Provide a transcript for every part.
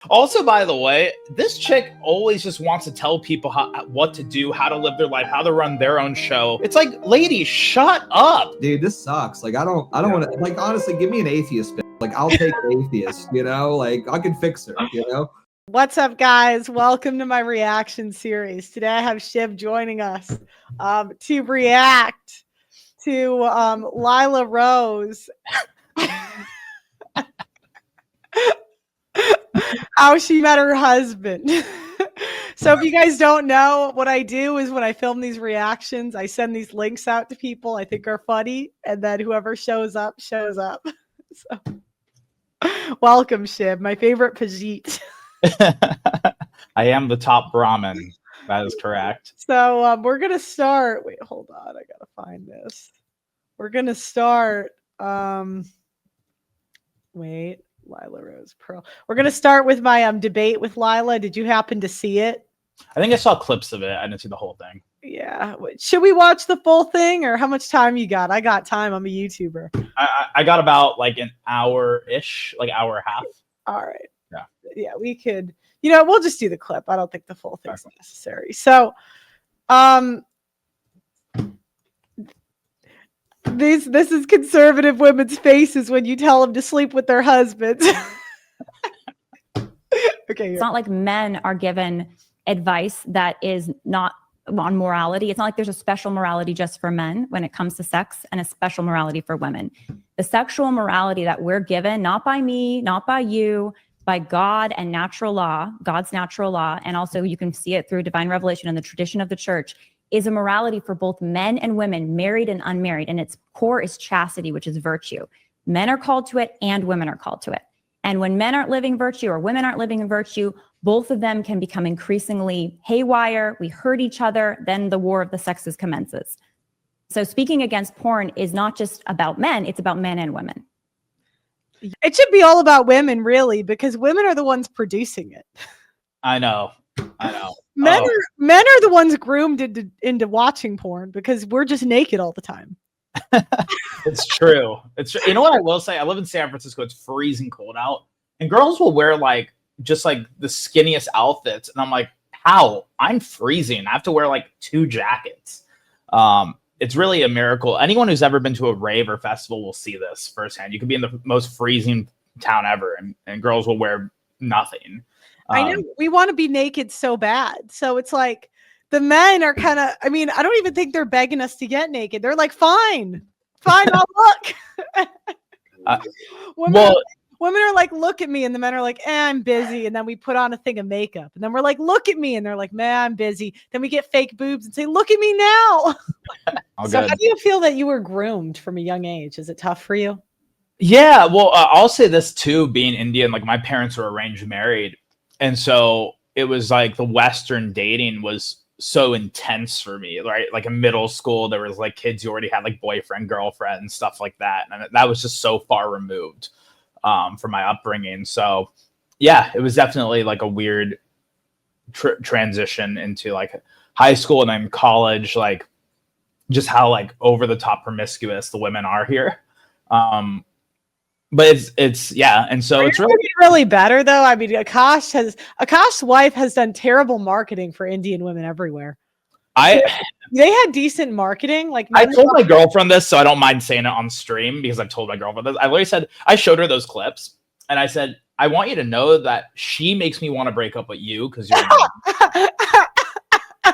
Also, by the way, this chick always just wants to tell people what to do, how to live their life, how to run their own show. It's like, lady, shut up. Dude, this sucks. Like, I don't want to, like, honestly, give me an atheist. Like, I'll take an atheist, you know? Like, I can fix her, you know? What's up, guys? Welcome to my reaction series. Today I have Shiv joining us to react to Lila Rose. How she met her husband. So if you guys don't know, what I do is when I film these reactions, I send these links out to people I think are funny, and then whoever shows up, shows up. So welcome, Shiv, my favorite Pajit. I am the top Brahmin. That is correct. So we're going to start. Wait, hold on. I got to find this. We're going to start. Wait. Lila Rose Pearl. We're going to start with my debate with Lila. Did you happen to see it? I think I saw clips of it. I didn't see the whole thing. Yeah. Should we watch the full thing, or how much time you got? I got time. I'm a YouTuber. I got about like an hour-ish, like hour and a half. All right. Yeah. Yeah, we could, we'll just do the clip. I don't think the full thing's necessary. So, this is conservative women's faces when you tell them to sleep with their husbands. Okay. It's not like men are given advice that is not on morality. It's not like there's a special morality just for men when it comes to sex and a special morality for women. The sexual morality that we're given, not by me, not by you, by God and natural law, God's natural law, and also you can see it through divine revelation and the tradition of the church, is a morality for both men and women, married and unmarried. And its core is chastity, which is virtue. Men are called to it and women are called to it. And when men aren't living virtue or women aren't living in virtue, both of them can become increasingly haywire. We hurt each other. Then the war of the sexes commences. So speaking against porn is not just about men, it's about men and women. It should be all about women, really, because women are the ones producing it. I know. Men are the ones groomed into watching porn because we're just naked all the time. It's true. You know what I will say? I live in San Francisco. It's freezing cold out, and girls will wear just the skinniest outfits, and I'm like, how? I'm freezing. I have to wear like 2 jackets. It's really a miracle. Anyone who's ever been to a rave or festival will see this firsthand. You could be in the most freezing town ever, and girls will wear nothing. I know we want to be naked so bad. So it's like the men are kind of, I don't even think they're begging us to get naked. They're like, fine, I'll look. Women are like, look at me. And the men are like, I'm busy. And then we put on a thing of makeup. And then we're like, look at me. And they're like, man, I'm busy. Then we get fake boobs and say, look at me now. So how do you feel that you were groomed from a young age? Is it tough for you? Yeah, well, I'll say this too, being Indian, like my parents were arranged married. And so it was like the Western dating was so intense for me, right? Like in middle school, there was like kids who already had like boyfriend, girlfriend, and stuff like that. And that was just so far removed from my upbringing. So yeah, it was definitely like a weird transition into like high school and then college, like just how like over the top promiscuous the women are here. But it's yeah, and so it's really better though. Akash's wife has done terrible marketing for Indian women everywhere. They had decent marketing. Like I told my girlfriend this, so I don't mind saying it on stream because I've told my girlfriend this. I literally said I showed her those clips, and I said I want you to know that she makes me want to break up with you because you're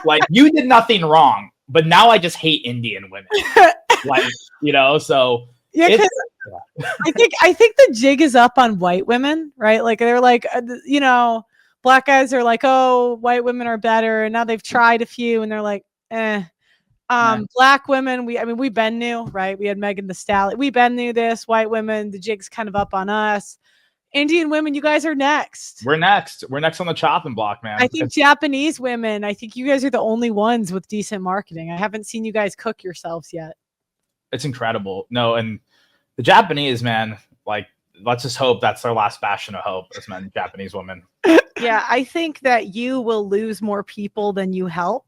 like you did nothing wrong, but now I just hate Indian women. So. Yeah, I think the jig is up on white women, right? Like they're like, black guys are like, oh, white women are better, and now they've tried a few, and they're like, Black women, we've been new, right? We had Megan Thee Stallion, we've been new this. White women, the jig's kind of up on us. Indian women, you guys are next. We're next on the chopping block, man. I think Japanese women, I think you guys are the only ones with decent marketing. I haven't seen you guys cook yourselves yet. It's incredible. No, and the Japanese, man, like, let's just hope that's their last bastion of hope as men, Japanese women. Yeah, I think that you will lose more people than you help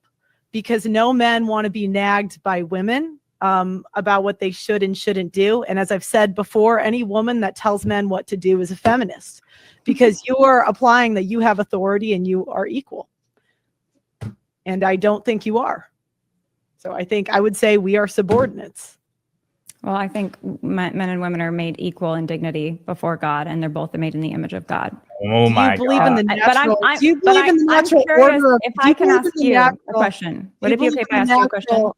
because no men want to be nagged by women about what they should and shouldn't do. And as I've said before, any woman that tells men what to do is a feminist, because you are applying that you have authority and you are equal. And I don't think you are. So I would say we are subordinates. Well, I think men and women are made equal in dignity before God, and they're both made in the image of God. Oh my believe God. in the natural? But Do you believe in the natural curious order? if I can ask you a question. Would it be okay if I ask you a question?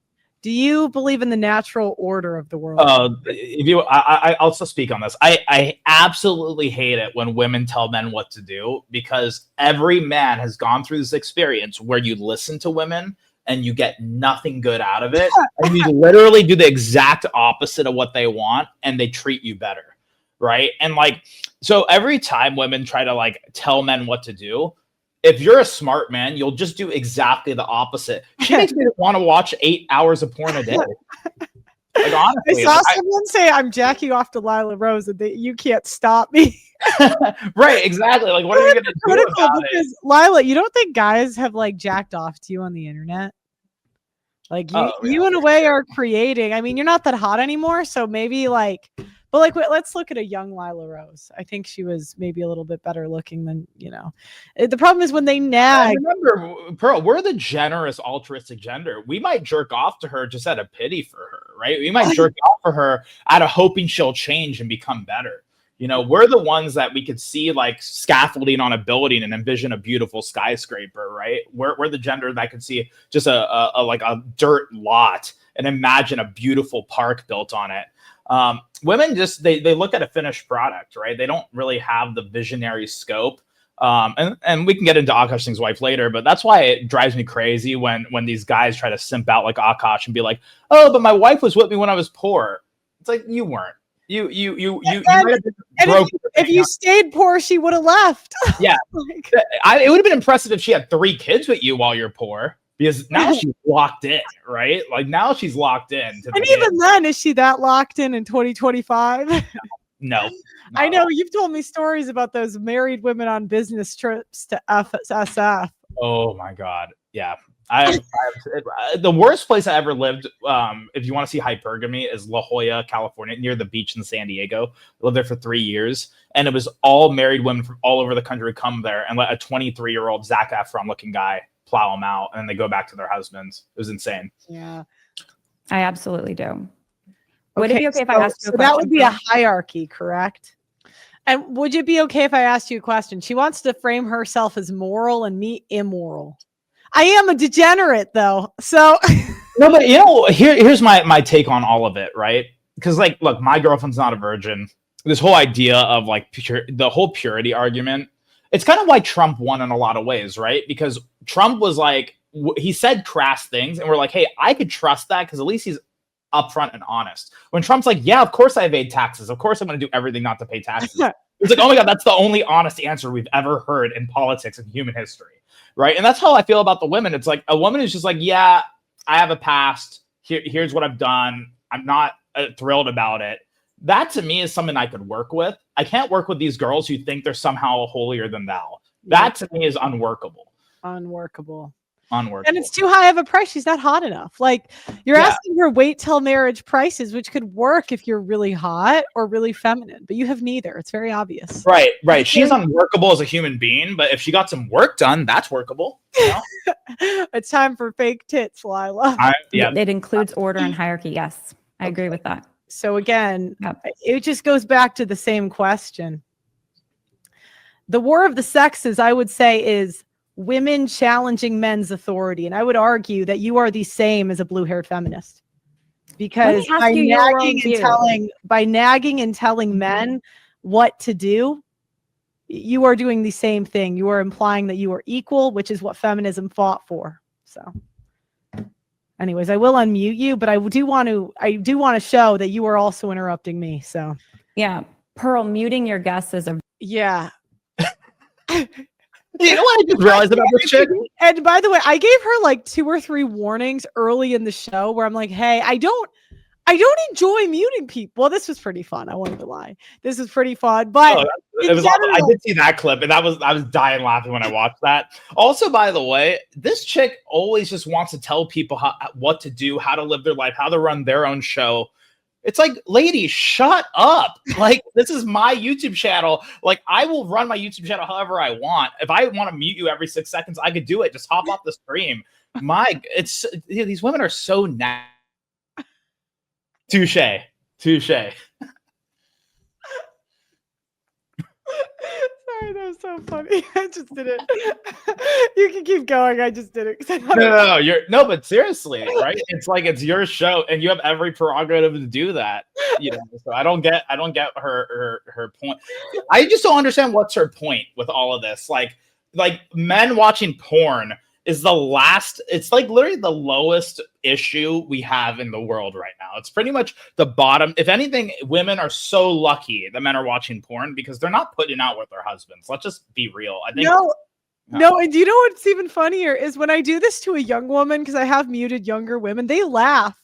Do you believe in the natural order of the world? I also speak on this. I absolutely hate it when women tell men what to do, because every man has gone through this experience where you listen to women and you get nothing good out of it. And you literally do the exact opposite of what they want and they treat you better. Right. And like, so every time women try to like tell men what to do, if you're a smart man, you'll just do exactly the opposite. She makes me want to watch 8 hours of porn a day. Like, honestly, I saw someone say, I'm jacking off to Lila Rose and you can't stop me. Right, exactly. Like, what are you going to do about it? Lila, you don't think guys have like jacked off to you on the internet? Like you in a way are creating. I mean, you're not that hot anymore, so maybe like, but like, let's look at a young Lila Rose. I think she was maybe a little bit better looking than, the problem is when they nag. Remember, Pearl, we're the generous, altruistic gender. We might jerk off to her just out of pity for her, right? We might jerk off for her out of hoping she'll change and become better. We're the ones that we could see like scaffolding on a building and envision a beautiful skyscraper, right? We're the gender that could see just a dirt lot and imagine a beautiful park built on it. Women just they look at a finished product, right? They don't really have the visionary scope. And we can get into Akash's wife later, but that's why it drives me crazy when these guys try to simp out like Akash and be like, "Oh, but my wife was with me when I was poor." It's like, you weren't. You if you stayed poor, she would have left. Yeah. It would have been impressive if she had 3 kids with you while you're poor, because now she's locked in, right? Like now she's locked in. And even then, is she that locked in 2025? No. I know you've told me stories about those married women on business trips to SF. Oh my God. Yeah. The worst place I ever lived, if you want to see hypergamy, is La Jolla, California, near the beach in San Diego. I lived there for 3 years, and it was all married women from all over the country come there and let a 23-year-old Zac Efron looking guy plow them out, and they go back to their husbands. It was insane. Yeah, I absolutely do. Would it be okay if I asked you a question? That would be a hierarchy, correct? And would it be okay if I asked you a question? She wants to frame herself as moral and me immoral. I am a degenerate, though. So no, but here's my take on all of it, right? Because like, look, my girlfriend's not a virgin. This whole idea of like the whole purity argument, it's kind of why Trump won in a lot of ways, right? Because Trump was like, he said crass things, and we're like, hey, I could trust that because at least he's upfront and honest. When Trump's like, yeah, of course I evade taxes. Of course I'm going to do everything not to pay taxes. It's like, oh my God, that's the only honest answer we've ever heard in politics and human history. Right. And that's how I feel about the women. It's like a woman is just like, yeah, I have a past. Here's what I've done. I'm not thrilled about it. That to me is something I could work with. I can't work with these girls who think they're somehow holier than thou. That to me is unworkable. Unworkable. And it's too high of a price. She's not hot enough. Like you're asking her wait till marriage prices, which could work if you're really hot or really feminine, but you have neither. It's very obvious. Right. She's unworkable as a human being, but if she got some work done, that's workable. It's time for fake tits, Lila. It includes order and hierarchy. Yes, I agree with that. So again, it just goes back to the same question. The war of the sexes, I would say, is women challenging men's authority. And I would argue that you are the same as a blue-haired feminist. Because by nagging and telling men what to do, you are doing the same thing. You are implying that you are equal, which is what feminism fought for. So anyways, I will unmute you, but I do want to show that you are also interrupting me. So yeah, Pearl, muting your guests is You know what I just realized about this chick? And by the way, I gave her like 2 or 3 warnings early in the show where I'm like, hey, I don't I don't enjoy muting people. Well, this was pretty fun. I won't even lie. This was pretty fun, but it was awesome. I did see that clip, and I was dying laughing when I watched that. Also, by the way, this chick always just wants to tell people what to do, how to live their life, how to run their own show. It's like, lady, shut up. Like, this is my YouTube channel. Like, I will run my YouTube channel however I want. If I want to mute you every 6 seconds, I could do it. Just hop off the stream. These women are so nasty. Touche. Sorry, that was so funny. I just did it. You can keep going. I just did it. No, but seriously, right? It's like, it's your show, and you have every prerogative to do that. You know, so I don't get her point. I just don't understand what's her point with all of this. Like men watching porn is it's like literally the lowest issue we have in the world right now. It's pretty much the bottom. If anything, women are so lucky that men are watching porn because they're not putting out with their husbands. Let's just be real. I think no, and you know what's even funnier is when I do this to a young woman, because I have muted younger women, they laugh.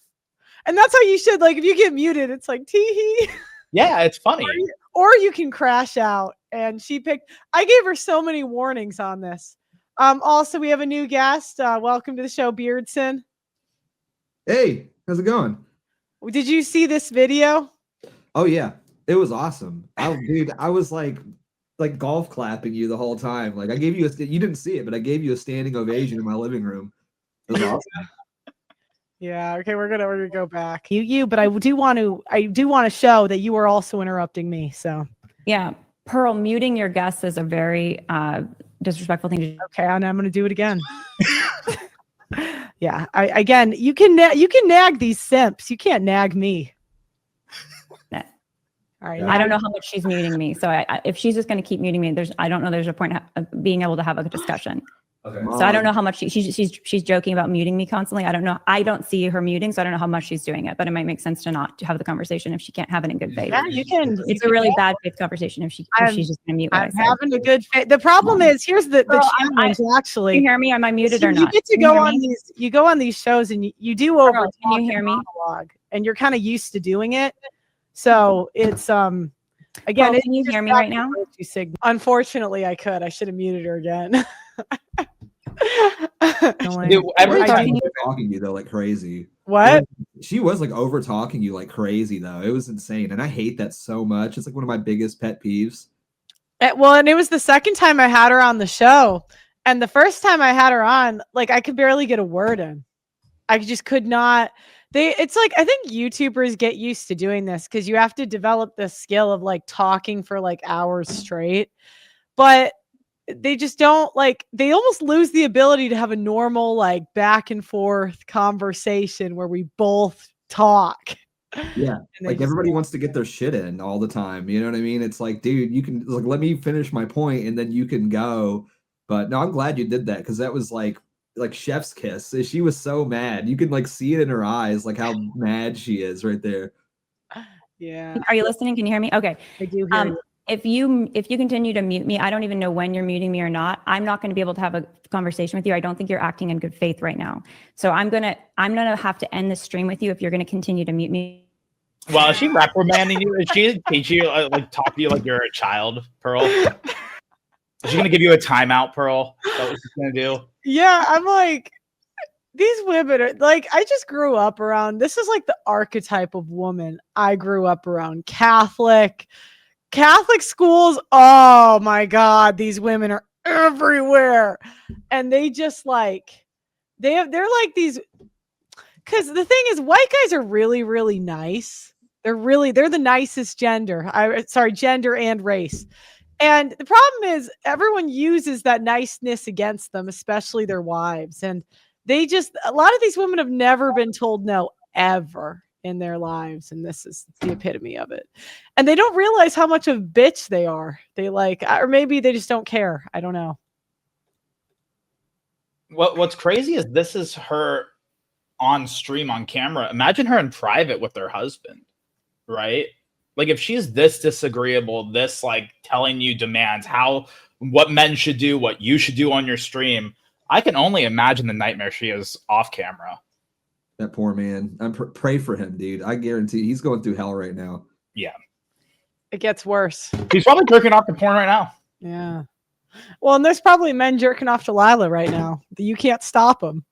And that's how you should, like, if you get muted, it's like tee-hee. Yeah, it's funny. Or you can crash out. And I gave her so many warnings on this. Also, we have a new guest. Welcome to the show, Beardson. Hey, how's it going? Did you see this video? Oh yeah, it was awesome. Dude, I was like golf clapping you the whole time. Like, I gave you you didn't see it, but I gave you a standing ovation in my living room. It was awesome. Yeah. Okay, we're gonna go back. But I do want to show that you are also interrupting me. So yeah, Pearl, muting your guests is a very disrespectful thing to do. Okay, and I'm gonna do it again. Yeah, again, you can nag these simps. You can't nag me. All right. I don't know how much she's muting me. So if she's just going to keep muting me, I don't know. There's a point of being able to have a discussion. Okay. So I don't know how much she's joking about muting me constantly. I don't know. I don't see her muting, so I don't know how much she's doing it. But it might make sense to not have the conversation if she can't have it in good faith. Yeah, you can. It's a really bad faith conversation if she's just going to mute. I'm having a good faith. The problem is, here's the challenge. Actually, can you hear me? Am I muted or not? You get to go on these. You go on these shows and you do over. Can you hear me? Monologue, and you're kind of used to doing it. So it's again. Can you hear me right now? Unfortunately, I could. I should have muted her again. Dude, every time she was talking you though, like crazy. What? She was like over talking you like crazy though. It was insane, and I hate that so much. It's like one of my biggest pet peeves. And it was the second time I had her on the show, and the first time I had her on, like, I could barely get a word in. I just could not. It's like, I think YouTubers get used to doing this because you have to develop the skill of like talking for like hours straight, but they just don't, like, they almost lose the ability to have a normal like back and forth conversation where we both talk. Yeah, like everybody wants to get their shit in all the time. You know what I mean? It's like, dude, you can like let me finish my point and then you can go. But no, I'm glad you did that because that was like chef's kiss. She was so mad. You could like see it in her eyes, like how mad she is right there. Yeah. Are you listening? Can you hear me? Okay. I do hear you. If you continue to mute me, I don't even know when you're muting me or not. I'm not going to be able to have a conversation with you. I don't think you're acting in good faith right now. So I'm gonna have to end the stream with you if you're going to continue to mute me. Well, is she reprimanding you? Is she teaching you, like, talk to you like you're a child, Pearl? Is she going to give you a timeout, Pearl? Is that what she's going to do? Yeah, I'm like, these women are like, I just grew up around, this is like the archetype of woman I grew up around. Catholic schools. Oh my God, these women are everywhere. And they just like, they're like these, because the thing is, white guys are really, really nice. They're the nicest gender. Gender and race. And the problem is everyone uses that niceness against them, especially their wives. And a lot of these women have never been told no ever in their lives. And this is the epitome of it. And they don't realize how much of a bitch they are. They like, or maybe they just don't care. I don't know. What's crazy is this is her on stream on camera. Imagine her in private with her husband, right? Like, if she's this disagreeable, this like telling you demands what men should do, what you should do on your stream, I can only imagine the nightmare she is off camera. That poor man. Pray for him, dude. I guarantee he's going through hell right now. Yeah. It gets worse. He's probably jerking off to porn right now. Yeah. Well, and there's probably men jerking off to Lila right now. You can't stop them.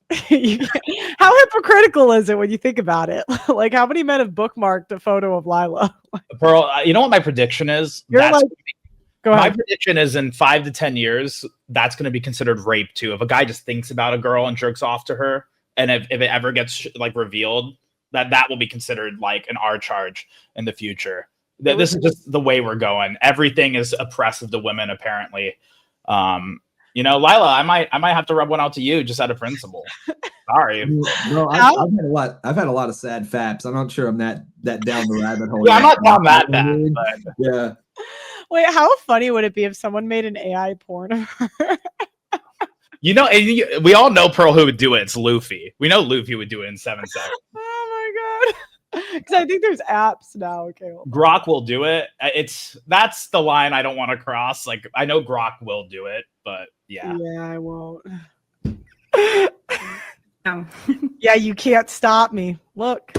How hypocritical is it when you think about it? Like, how many men have bookmarked a photo of Lila? Pearl, you know what my prediction is? Go ahead. My prediction is in 5 to 10 years, that's going to be considered rape too. If a guy just thinks about a girl and jerks off to her, and if it ever gets like revealed, that will be considered like an R charge in the future. This is just the way we're going. Everything is oppressive to women, apparently. You know, Lila, I might have to rub one out to you just out of principle. Sorry. No, I've had a lot of sad faps. I'm not sure I'm that down the rabbit hole. Yeah, I'm not down that bad. But... Yeah. Wait, how funny would it be if someone made an AI porn of her? You know, we all know Pearl who would do it. It's Luffy. We know Luffy would do it in 7 seconds. Oh my god! Because I think there's apps now. Okay, Grok will do it. That's the line I don't want to cross. Like I know Grok will do it, but yeah. Yeah, I won't. No. Yeah, you can't stop me. Look,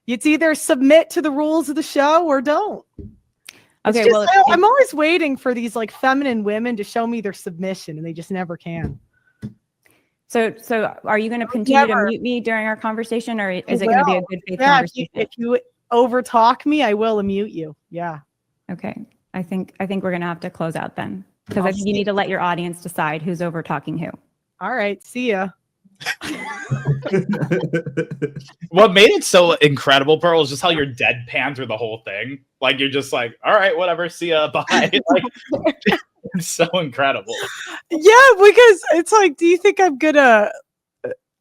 it's either submit to the rules of the show or don't. Okay, just, well, I'm always waiting for these like feminine women to show me their submission, and they just never can. So are you going to continue to mute me during our conversation, or is it going to be a good faith conversation? If you overtalk me, I will mute you. Yeah. Okay. I think we're going to have to close out then, because I think you need to let your audience decide who's over talking who. All right. See ya. What made it so incredible, Pearl, is just how you're deadpan through the whole thing. Like you're just like, all right, whatever, see ya, bye. Like, it's so incredible. Yeah, because it's like, do you think I'm gonna?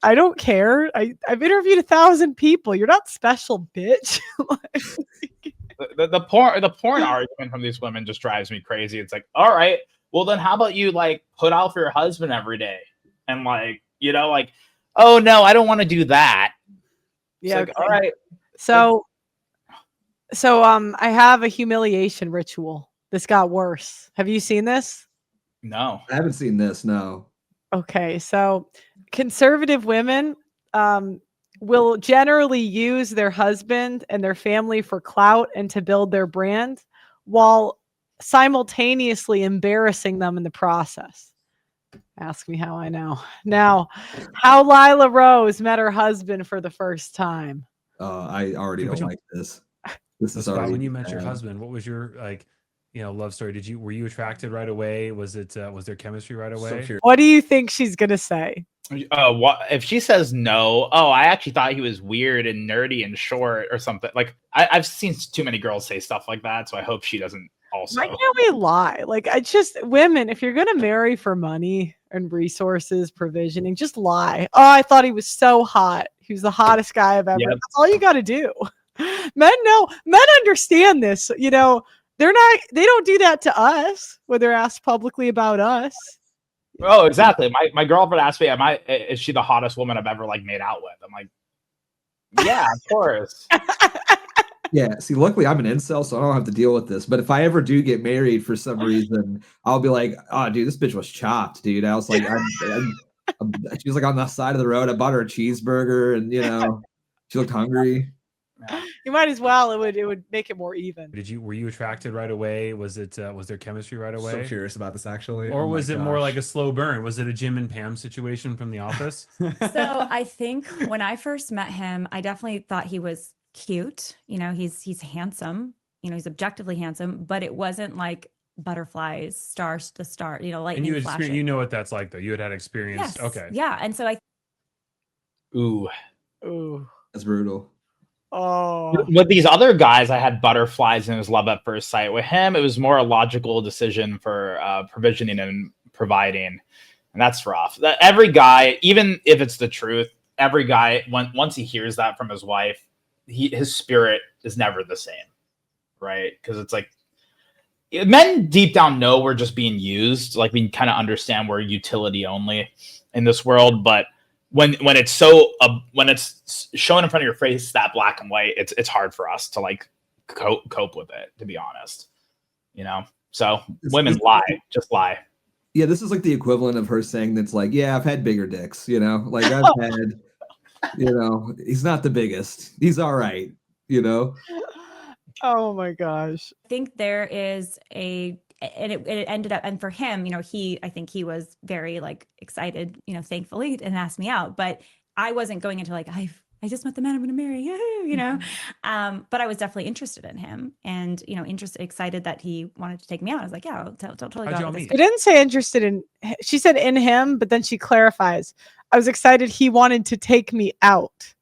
I don't care. I've interviewed 1,000 people. You're not special, bitch. the porn argument from these women just drives me crazy. It's like, all right, well then how about you like put out for your husband every day and like, you know, like, oh no, I don't want to do that. It's yeah. like, all right. So I have a humiliation ritual. This got worse. Have you seen this? No. I haven't seen this, no. Okay, so conservative women will generally use their husband and their family for clout and to build their brand while simultaneously embarrassing them in the process. Ask me how I know. Now, how Lila Rose met her husband for the first time. I already don't like this. This is already when you met your husband. What was your love story? Were you attracted right away? Was there chemistry right away? So what do you think she's gonna say? What if she says no? Oh, I actually thought he was weird and nerdy and short or something. Like I've seen too many girls say stuff like that, so I hope she doesn't also. Why can't we lie? Like I just women, if you're gonna marry for money and resources, provisioning, just lie. Oh, I thought he was so hot. He was the hottest guy I've ever. Yep. That's all you got to do. Men understand this. You know, they don't do that to us when they're asked publicly about us. Oh, exactly. My girlfriend asked me, is she the hottest woman I've ever like made out with? I'm like, yeah, of course. Yeah, see, luckily I'm an incel, so I don't have to deal with this. But if I ever do get married for some reason, I'll be like, oh, dude, this bitch was chopped, dude. I was like, she was like on the side of the road. I bought her a cheeseburger, and you know, she looked hungry. You might as well. It would make it more even. Were you attracted right away? Was there chemistry right away? So curious about this actually. Or was it more like a slow burn? Was it a Jim and Pam situation from The Office? So I think when I first met him, I definitely thought he was cute. You know, he's handsome. You know, he's objectively handsome, but it wasn't like butterflies, stars to star. You know, lightning and flashing. You know what that's like, though. You had experience. Yes. Okay. Yeah, and so Ooh, That's brutal. Oh, with these other guys, I had butterflies and it was love at first sight. With him, it was more a logical decision for provisioning and providing, and that's rough. That every guy, even if it's the truth, every guy once he hears that from his wife, his spirit is never the same, right? Because it's like men deep down know we're just being used. Like we kind of understand we're utility only in this world, but when it's so when it's shown in front of your face that black and white, it's hard for us to like cope with it, to be honest. You know, so women lie, just lie. Yeah, this is like the equivalent of her saying that's like, yeah, I've had bigger dicks. You know, like I've had. You know, he's not the biggest. He's all right. You know. Oh my gosh. I think there is and it ended up, and for him, I think he was very like excited, thankfully, and asked me out. But I wasn't going into like, I just met the man I'm going to marry, but I was definitely interested in him, and excited that he wanted to take me out. I was like, yeah, I'll totally go out with this It didn't say interested in. She said in him, but then she clarifies. I was excited he wanted to take me out.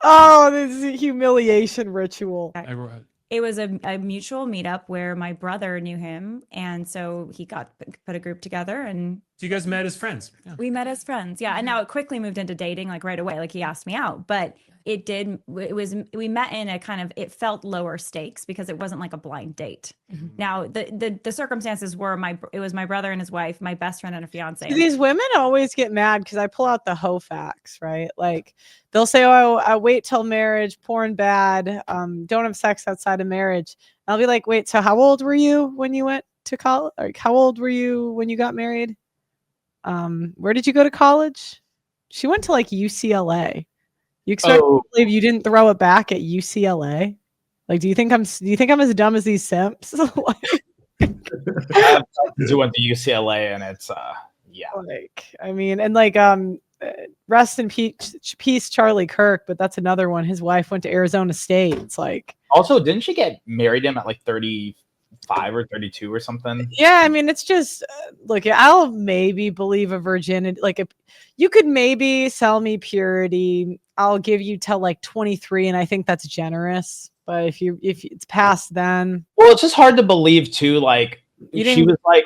Oh, this is a humiliation ritual. It was a mutual meetup where my brother knew him, and so he put a group together, and So you guys met as friends. Yeah. We met as friends. Yeah. And now it quickly moved into dating, like right away. Like he asked me out, but we met in a kind of, it felt lower stakes because it wasn't like a blind date. Mm-hmm. Now the circumstances were it was my brother and his wife, my best friend and a fiance. These women always get mad because I pull out the hoe facts, right? Like they'll say, oh, I wait till marriage, porn bad, don't have sex outside of marriage. And I'll be like, wait, so how old were you when you went to college? Like, how old were you when you got married? Where did you go to college? She went to like UCLA. You expect me to believe you didn't throw it back at UCLA? Like, do you think I'm as dumb as these simps? I have friends who went to UCLA, and it's yeah. Like, I mean, and like rest in peace, Charlie Kirk, but that's another one. His wife went to Arizona State. It's like, also, didn't she get married him at like 35 or 32 or something? Yeah, I mean, it's just look, I'll maybe believe a virginity. Like, if you could maybe sell me purity, I'll give you till like 23, and I think that's generous. But if it's past then, well, it's just hard to believe too. Like she was like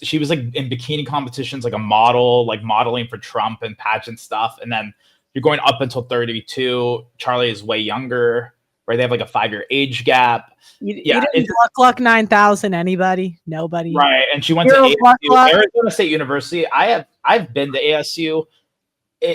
she was like in bikini competitions, like a model, like modeling for Trump and pageant stuff, and then you're going up until 32. Charlie is way younger. Right, they have like a 5-year age gap. You didn't luck 9,000 anybody, nobody. Right, and she went to ASU, Arizona State University. I've been to ASU.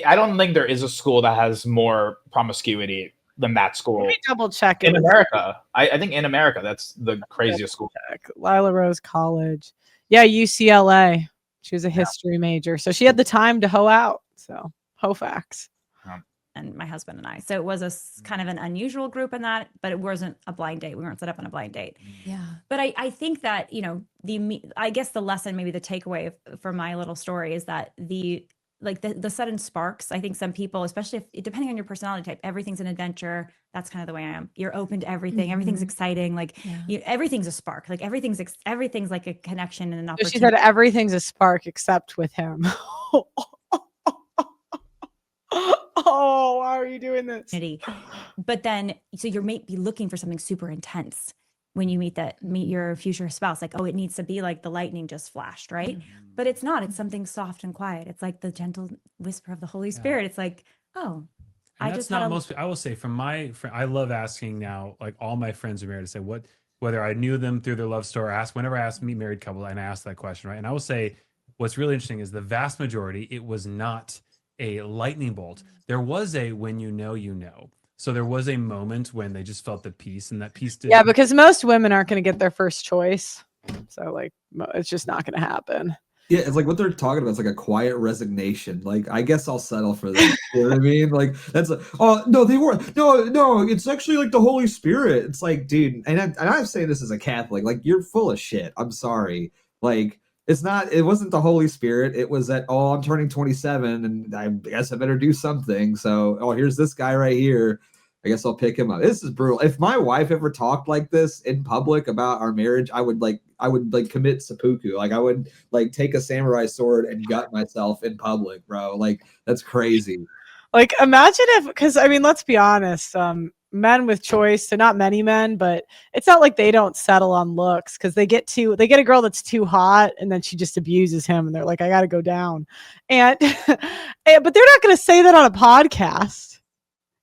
I don't think there is a school that has more promiscuity than that school. Let me double check in America. I think in America that's the craziest school. Lila Rose College, yeah, UCLA. She was a history major, so she had the time to hoe out. So hoe facts. And my husband and I. So it was a kind of an unusual group in that, but it wasn't a blind date. We weren't set up on a blind date. Yeah. But I think that, I guess the lesson, maybe the takeaway from my little story is that the sudden sparks, I think some people, especially depending on your personality type, everything's an adventure. That's kind of the way I am. You're open to everything. Mm-hmm. Everything's exciting. Like everything's a spark. Like everything's like a connection and an opportunity. She said everything's a spark except with him. Oh, why are you doing this? But then, so you may be looking for something super intense when you meet your future spouse. Like, oh, it needs to be like the lightning just flashed, right? Mm-hmm. But it's not. It's something soft and quiet. It's like the gentle whisper of the Holy Spirit. It's like, oh, and that's not most. I will say from my friend, I love asking now. Like all my friends are married. To say whether I knew them through their love story. Whenever I meet married couple, and I ask that question, right? And I will say, what's really interesting is the vast majority. It was not a lightning bolt. There was a when you know. So there was a moment when they just felt the peace, and that peace did. Yeah, because most women aren't going to get their first choice. So like, it's just not going to happen. Yeah, it's like what they're talking about. It's like a quiet resignation. Like, I guess I'll settle for that. You know what I mean? Like, that's like, oh no, they weren't. No, it's actually like the Holy Spirit. It's like, dude, and I'm saying this as a Catholic. Like, you're full of shit. I'm sorry. Like, it wasn't the Holy Spirit. It was that, oh, I'm turning 27 and I guess I better do something. So, oh, here's this guy right here. I guess I'll pick him up. This is brutal. If my wife ever talked like this in public about our marriage, I would commit seppuku. Like I would like take a samurai sword and gut myself in public, bro. Like that's crazy. Like imagine because I mean, let's be honest. Men with choice, so not many men, but it's not like they don't settle on looks because they get a girl that's too hot and then she just abuses him and they're like, I gotta go down. But they're not gonna say that on a podcast.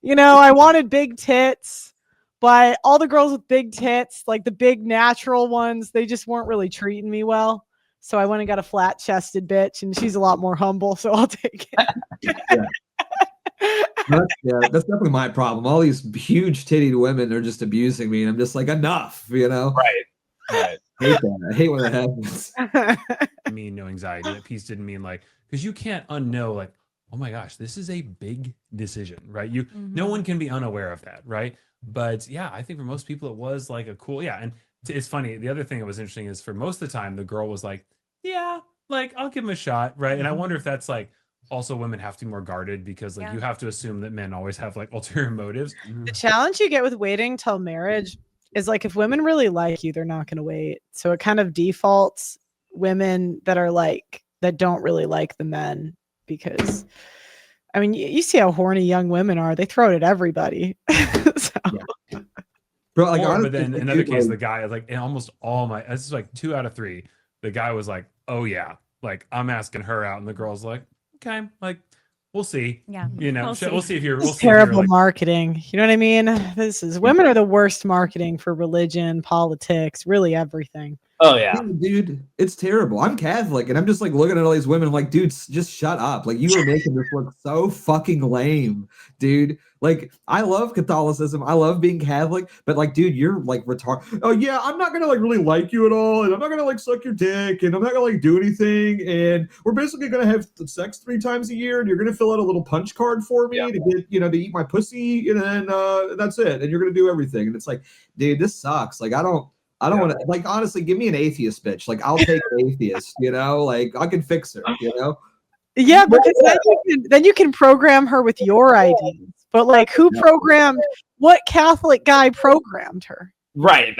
I wanted big tits, but all the girls with big tits, like the big natural ones, they just weren't really treating me well. So I went and got a flat chested bitch and she's a lot more humble. So I'll take it. That's definitely my problem. All these huge tittied women are just abusing me, and I'm just like, enough, Right. I hate that. I hate when that happens. mean no anxiety. That peace didn't mean like, because you can't unknow like, oh my gosh, this is a big decision, right? No one can be unaware of that, right? But yeah, I think for most people it was like a cool, yeah. And it's funny. The other thing that was interesting is for most of the time the girl was like, yeah, like I'll give him a shot, right? And I wonder if that's like also women have to be more guarded because like you have to assume that men always have like ulterior motives. The challenge you get with waiting till marriage is like if women really like you, they're not going to wait. So it kind of defaults women that are like that don't really like the men because I mean you see how horny young women are. They throw it at everybody. So. Yeah. Bro, like, honestly, but then like, another dude, case, like, the guy like in almost all my this is like 2 out of 3. The guy was like, oh yeah, like I'm asking her out, and the girl's like, okay, like we'll see. Yeah. You know, we'll see if you're This is terrible marketing. You know what I mean? This is women are the worst marketing for religion, politics, really everything. Oh yeah, dude, it's terrible. I'm Catholic, and I'm just like looking at all these women. I'm like, dude, just shut up. Like, you are making this look so fucking lame, dude. Like, I love Catholicism. I love being Catholic, but like, dude, you're like retarded. Oh yeah, I'm not gonna like really like you at all, and I'm not gonna like suck your dick, and I'm not gonna like do anything, and we're basically gonna have sex 3 times a year, and you're gonna fill out a little punch card for me to get, you know, to eat my pussy, and then that's it, and you're gonna do everything. And it's like, dude, this sucks. Like, I don't want to, like, honestly, give me an atheist bitch. Like, I'll take an atheist, you know, like I can fix her, you know? Yeah, because then you can program her with your ideas. But like who programmed what Catholic guy programmed her? Right.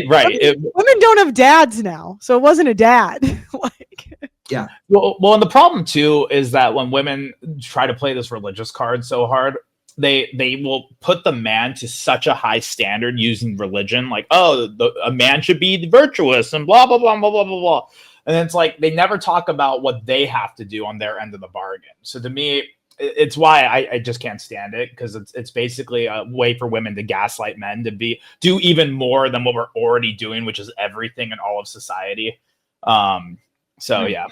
Right. Women don't have dads now. So it wasn't a dad. Like yeah. Well, and the problem too is that when women try to play this religious card so hard, they will put the man to such a high standard using religion, like, oh, a man should be virtuous and blah blah blah blah blah blah blah. And it's like they never talk about what they have to do on their end of the bargain. So to me, it's why I just can't stand it, because it's basically a way for women to gaslight men to do even more than what we're already doing, which is everything in all of society. So yeah.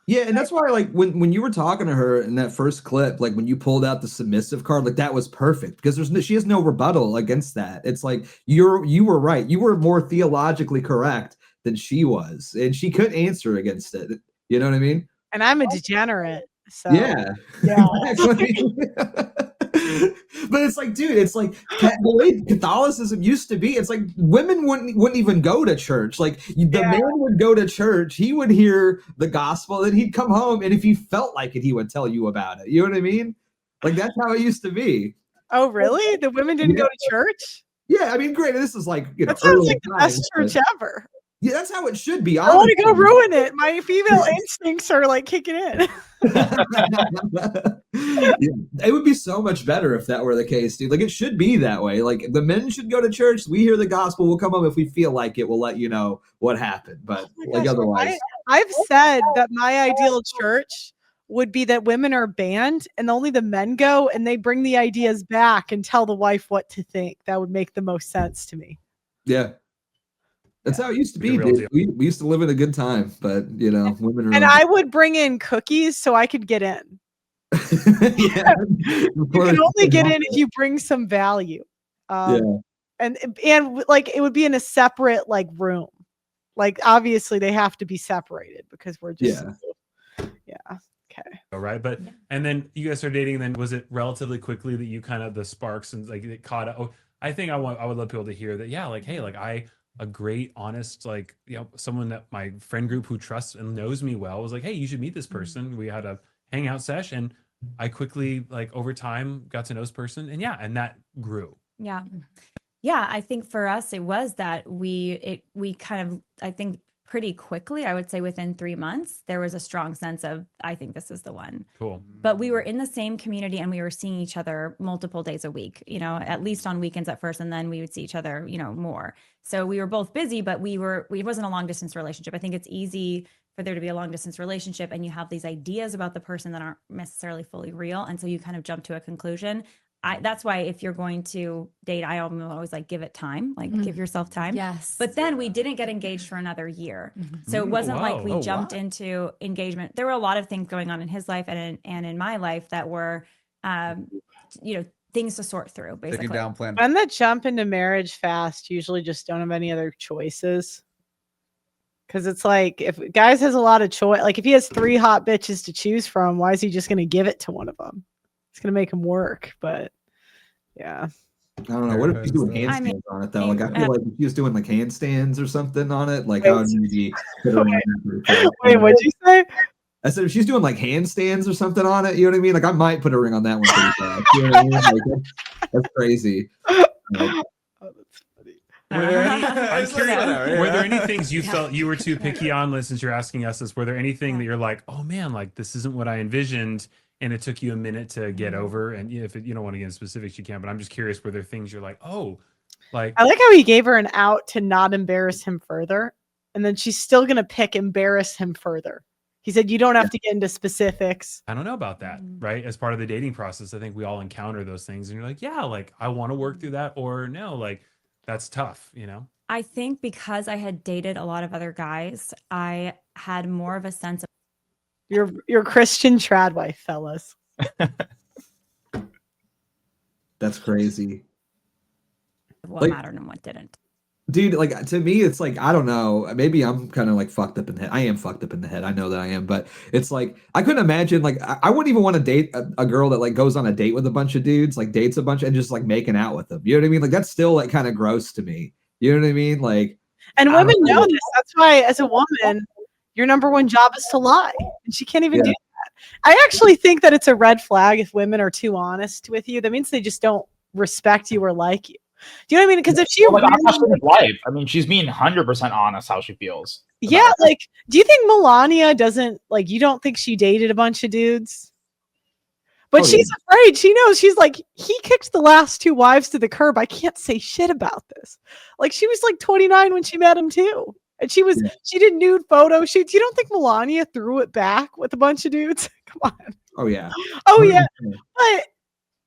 Yeah, and that's why, like, when you were talking to her in that first clip, like when you pulled out the submissive card, like that was perfect because she has no rebuttal against that. It's like you were right. You were more theologically correct than she was, and she couldn't answer against it. You know what I mean? And I'm a degenerate. So yeah. Exactly. But it's like, dude, it's like the way Catholicism used to be. It's like women wouldn't even go to church. Like the man would go to church, he would hear the gospel, and he'd come home, and if he felt like it, he would tell you about it. You know what I mean? Like that's how it used to be. Oh, really? The women didn't go to church? Yeah, I mean, great. This is like, you know, that sounds like the best church ever. Yeah, that's how it should be. I want to go ruin it. My female instincts are like kicking in. It would be so much better if that were the case, dude. Like it should be that way. Like the men should go to church. We hear the gospel. We'll come home if we feel like it. We'll let you know what happened. But like otherwise, I've said that my ideal church would be that women are banned and only the men go, and they bring the ideas back and tell the wife what to think. That would make the most sense to me. Yeah. That's how it used to be, dude. We used to live in a good time, but you know, women are. And I would bring in cookies so I could get in. You can only get in if you bring some value. And like it would be in a separate like room. Like obviously they have to be separated because we're just okay. All right, but and then you guys are dating. And then was it relatively quickly that you kind of the sparks and like it caught? Oh, I think I would love people to hear that. Yeah, like hey, like a great, honest, like, you know, someone that my friend group who trusts and knows me well was like, hey, you should meet this person. We had a hangout sesh, and I quickly, like, over time got to know this person, and that grew. Yeah. I think for us, it was that we kind of, I think pretty quickly, I would say within 3 months, there was a strong sense of, I think this is the one. Cool. But we were in the same community and we were seeing each other multiple days a week, you know, at least on weekends at first. And then we would see each other, you know, more. So we were both busy, but it wasn't a long distance relationship. I think it's easy for there to be a long distance relationship and you have these ideas about the person that aren't necessarily fully real. And so you kind of jump to a conclusion. That's why if you're going to date, I always like give it time, like give yourself time. Yes. But then we didn't get engaged for another year. So it wasn't like we jumped into engagement. There were a lot of things going on in his life and in my life that were, you know, things to sort through, basically. Taking down plan. Men that jump into marriage fast usually just don't have any other choices. Because it's like if guys has a lot of choice, like if he has 3 hot bitches to choose from, why is he just going to give it to one of them? It's going to make him work. But yeah, I don't know. What if he's doing handstands on it though? Like I feel like if he was doing like handstands or something on it, like I would maybe put her in that. Wait, what'd you say? I said if she's doing like handstands or something on it, you know what I mean? Like I might put a ring on that one pretty fast. You know what I mean? Like, that's crazy. Were there any, I'm curious, were there any things you felt you were too picky on, since you're asking us this? Were there anything that you're like, oh man, like this isn't what I envisioned, and it took you a minute to get over? And if you don't want to get into specifics, you can, but I'm just curious, were there things you're like, oh, like I like how he gave her an out to not embarrass him further, and then she's still gonna pick embarrass him further. He said you don't have to get into specifics. I don't know about that, right? As part of the dating process, I think we all encounter those things, and you're like, yeah, like I want to work through that, or no, like that's tough, you know? I think because I had dated a lot of other guys, I had more of a sense of You're Christian trad wife, fellas. That's crazy. what mattered and what didn't. Dude, like to me, it's like I don't know. Maybe I'm kind of like fucked up in the head. I am fucked up in the head. I know that I am, but it's like I couldn't imagine. Like I wouldn't even want to date a girl that like goes on a date with a bunch of dudes, like dates a bunch and just like making out with them. You know what I mean? Like that's still like kind of gross to me. You know what I mean? Like, and women know this. That's why, as a woman, your number one job is to lie, and she can't even do that. I actually think that it's a red flag if women are too honest with you. That means they just don't respect you or like you. Do you know what I mean? Because if she life, I mean, she's being 100% honest how she feels. Yeah, like, do you think Melania doesn't like? You don't think she dated a bunch of dudes? But she's afraid. She knows. She's like, he kicked the last 2 wives to the curb. I can't say shit about this. Like, she was like 29 when she met him too, and she did nude photo shoots. You don't think Melania threw it back with a bunch of dudes? Come on. Oh yeah. Oh yeah. But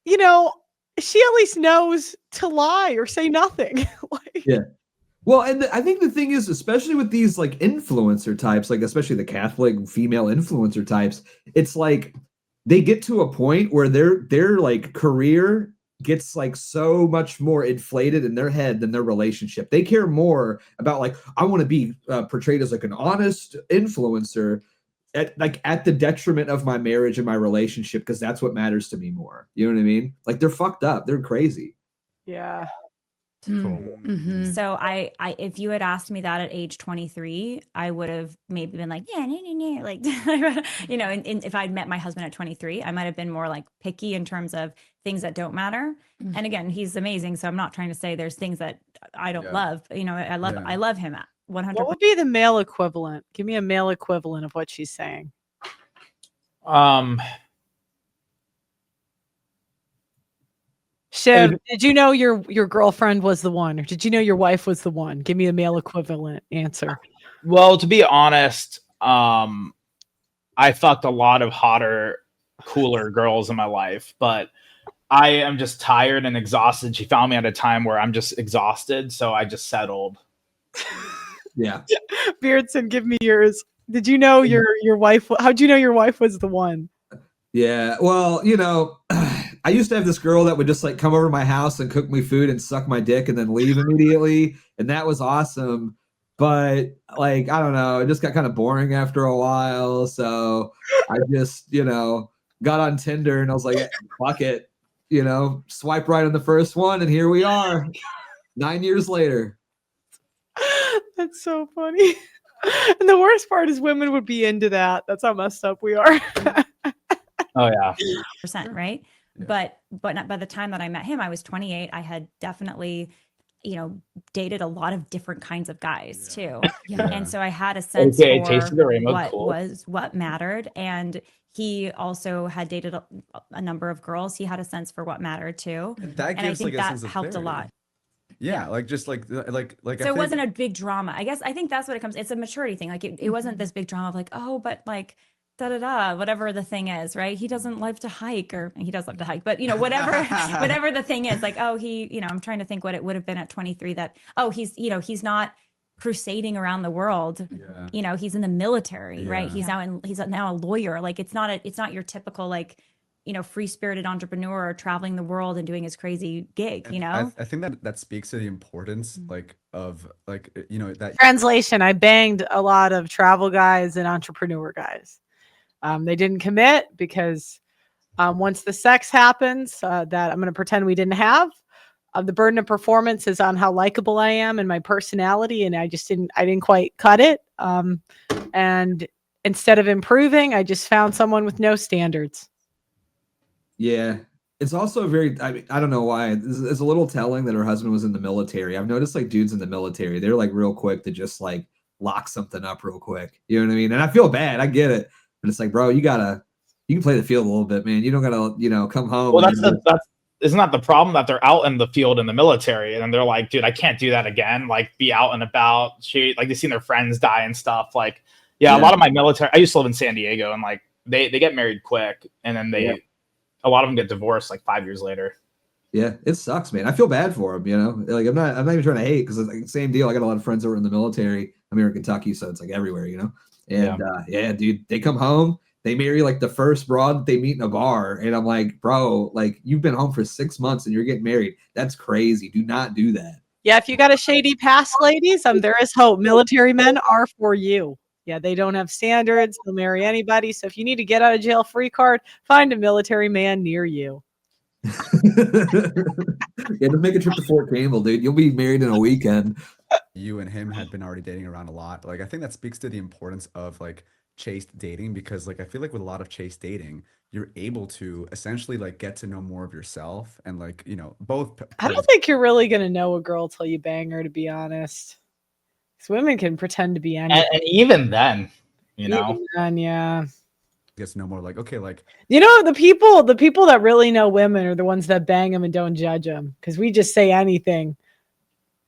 you know, she at least knows to lie or say nothing. Like, yeah. Well, and I think the thing is, especially with these like influencer types, like especially the Catholic female influencer types, it's like they get to a point where their like career gets like so much more inflated in their head than their relationship. They care more about like, I want to be portrayed as like an honest influencer at the detriment of my marriage and my relationship, because that's what matters to me more. You know what I mean? Like they're fucked up. They're crazy. Yeah. Cool. Mm-hmm. So I if you had asked me that at age 23, I would have maybe been like, yeah, like, you know, and if I'd met my husband at 23, I might have been more like picky in terms of things that don't matter. Mm-hmm. And again, he's amazing. So I'm not trying to say there's things that I don't love. You know, I love him at 100%. What would be the male equivalent? Give me a male equivalent of what she's saying. Shiv, did you know your girlfriend was the one, or did you know your wife was the one? Give me a male equivalent answer. Well, to be honest, I fucked a lot of hotter, cooler girls in my life, but I am just tired and exhausted. She found me at a time where I'm just exhausted, so I just settled. Yeah. Beardson, give me yours. Did you know your wife? How'd you know your wife was the one? Yeah. Well, you know, I used to have this girl that would just like come over to my house and cook me food and suck my dick and then leave immediately. And that was awesome. But like, I don't know, it just got kind of boring after a while. So I just, you know, got on Tinder and I was like, fuck it, you know, swipe right on the first one. And here we are 9 years later. That's so funny. And the worst part is women would be into that. That's how messed up we are. Oh yeah. %, right? Yeah. But not by the time that I met him, I was 28. I had definitely, you know, dated a lot of different kinds of guys too. Yeah. And so I had a sense for what mattered. And he also had dated a number of girls. He had a sense for what mattered too. And I think like that helped a lot. Yeah, like just like so it wasn't a big drama. I guess I think that's what it comes. It's a maturity thing. Like it wasn't this big drama of like, oh, but like whatever the thing is, right? He doesn't love to hike, or he does love to hike, but you know, whatever the thing is, like, oh, he, you know, I'm trying to think what it would have been at 23 that, oh, he's, you know, he's not crusading around the world. Yeah. You know, he's in the military, right? He's now a lawyer. Like it's not your typical, like, free spirited entrepreneur traveling the world and doing his crazy gig, I think that speaks to the importance of that Translation: I banged a lot of travel guys and entrepreneur guys. They didn't commit because once the sex happens, that I'm going to pretend we didn't have. The burden of performance is on how likable I am and my personality, and I didn't quite cut it. And instead of improving, I just found someone with no standards. Yeah. It's also I don't know why. It's a little telling that her husband was in the military. I've noticed like dudes in the military, they're like real quick to just like lock something up real quick. You know what I mean? And I feel bad. I get it. But it's like, bro, you can play the field a little bit, man. You don't gotta, come home. Well, isn't that the problem, that they're out in the field in the military and they're like, dude, I can't do that again. Like, be out and about. They've seen their friends die and stuff. Like, yeah, a lot of my military. I used to live in San Diego, and like they get married quick, and then a lot of them get divorced like 5 years later. Yeah, it sucks, man. I feel bad for them. Like I'm not even trying to hate, because it's like same deal. I got a lot of friends that were in the military. I'm here in Kentucky, so it's like everywhere, And dude, they come home. They marry like the first broad that they meet in a bar. And I'm like, bro, like you've been home for 6 months and you're getting married. That's crazy. Do not do that. Yeah, if you got a shady past, ladies, there is hope. Military men are for you. Yeah, they don't have standards. They'll marry anybody. So if you need to get out of jail free card, find a military man near you. Just make a trip to Fort Campbell, dude. You'll be married in a weekend. You and him had been already dating around a lot. Like, I think that speaks to the importance of like chaste dating, because like I feel like with a lot of chaste dating, you're able to essentially like get to know more of yourself, and like both. I don't think you're really gonna know a girl till you bang her, to be honest. Because women can pretend to be anything, and even then, yeah, gets to know more. Like, okay, like the people that really know women are the ones that bang them and don't judge them, because we just say anything.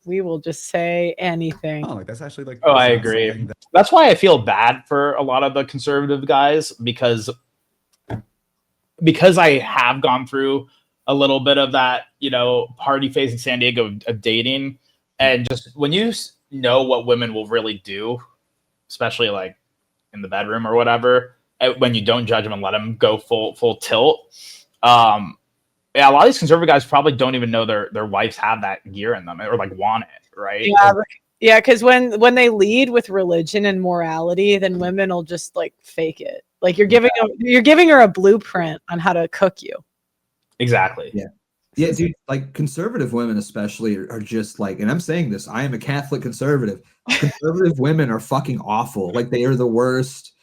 We will just say anything. Oh, like that's actually like. Oh, I agree. That's why I feel bad for a lot of the conservative guys, because I have gone through a little bit of that, party phase in San Diego of dating, and just when you know what women will really do, especially like in the bedroom or whatever, when you don't judge them and let them go full tilt. Yeah, a lot of these conservative guys probably don't even know their wives have that gear in them or like want it, right? Yeah, because when they lead with religion and morality, then women will just like fake it. Like you're giving her a blueprint on how to cook you. Exactly. Yeah, dude. Like conservative women, especially, are just like, and I'm saying this. I am a Catholic conservative. Conservative women are fucking awful. Like they are the worst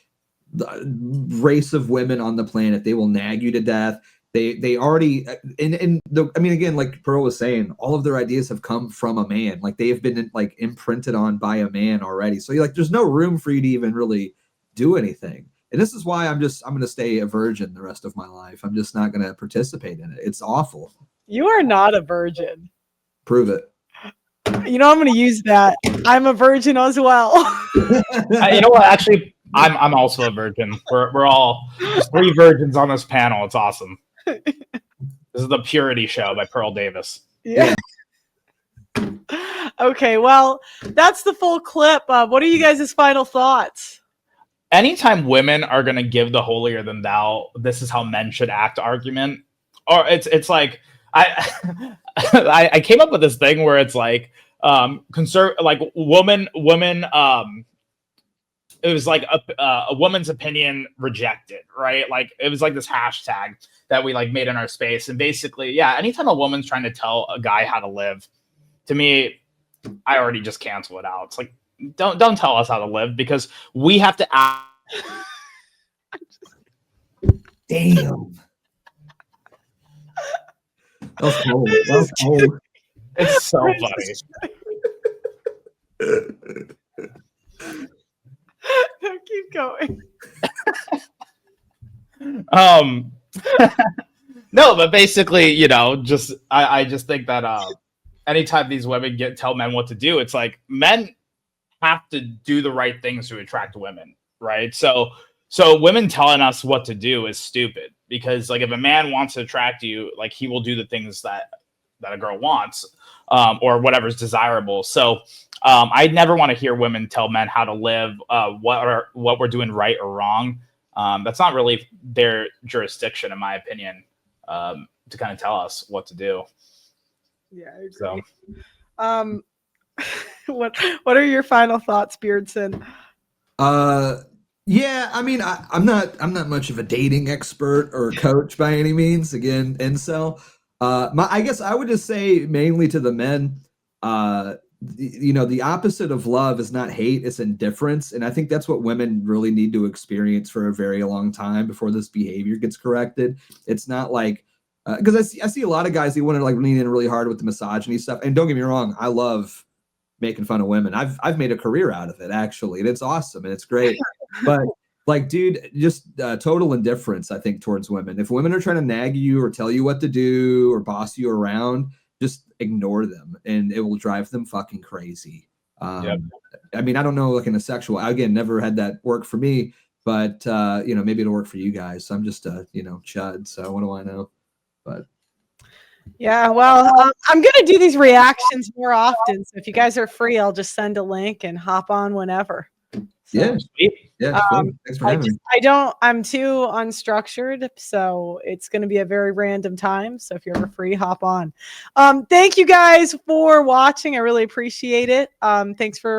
race of women on the planet. They will nag you to death. They already again, like Pearl was saying, all of their ideas have come from a man. Like they have been like imprinted on by a man already. So there's no room for you to even really do anything. And this is why I'm going to stay a virgin the rest of my life. I'm just not going to participate in it. It's awful. You are not a virgin. Prove it. I'm going to use that. I'm a virgin as well. You know what? Actually, I'm also a virgin. We're all just 3 virgins on this panel. It's awesome. This is the Purity Show by Pearl Davis. Yeah. Okay, well, that's the full clip. What are you guys' final thoughts? Anytime women are going to give the holier than thou, this is how men should act argument, or it's like I came up with this thing where it's like woman it was like a woman's opinion rejected, right? Like it was like this hashtag that we like made in our space. And basically, yeah, anytime a woman's trying to tell a guy how to live, to me, I already just cancel it out. It's like, don't tell us how to live, because we have to act. Damn. That was cold. That was cold. It's so funny. Keep going. No, but basically, just I just think that anytime these women tell men what to do, it's like men have to do the right things to attract women, right? So women telling us what to do is stupid, because like if a man wants to attract you, like he will do the things that a girl wants, or whatever's desirable. So I never want to hear women tell men how to live, what we're doing right or wrong. That's not really their jurisdiction, in my opinion, to kind of tell us what to do. Yeah, I agree. So, what are your final thoughts, Beardson? Yeah, I mean, I'm not much of a dating expert or coach by any means. Again, incel. I guess I would just say mainly to the men, the opposite of love is not hate, it's indifference. And I think that's what women really need to experience for a very long time before this behavior gets corrected. It's not like, because I see a lot of guys, they want to like lean in really hard with the misogyny stuff. And don't get me wrong, I love making fun of women. I've made a career out of it, actually, and it's awesome and it's great. But like, dude, just total indifference, I think, towards women. If women are trying to nag you or tell you what to do or boss you around, just ignore them, and it will drive them fucking crazy. Yep. I mean, I don't know, like in a sexual, again, never had that work for me, but maybe it'll work for you guys. So I'm just chud. So what do I know? But yeah, well, I'm gonna do these reactions more often. So if you guys are free, I'll just send a link and hop on whenever. So, yeah. Thanks for having me. I'm too unstructured, so it's going to be a very random time. So if you're ever free, hop on. Thank you guys for watching. I really appreciate it. Thanks for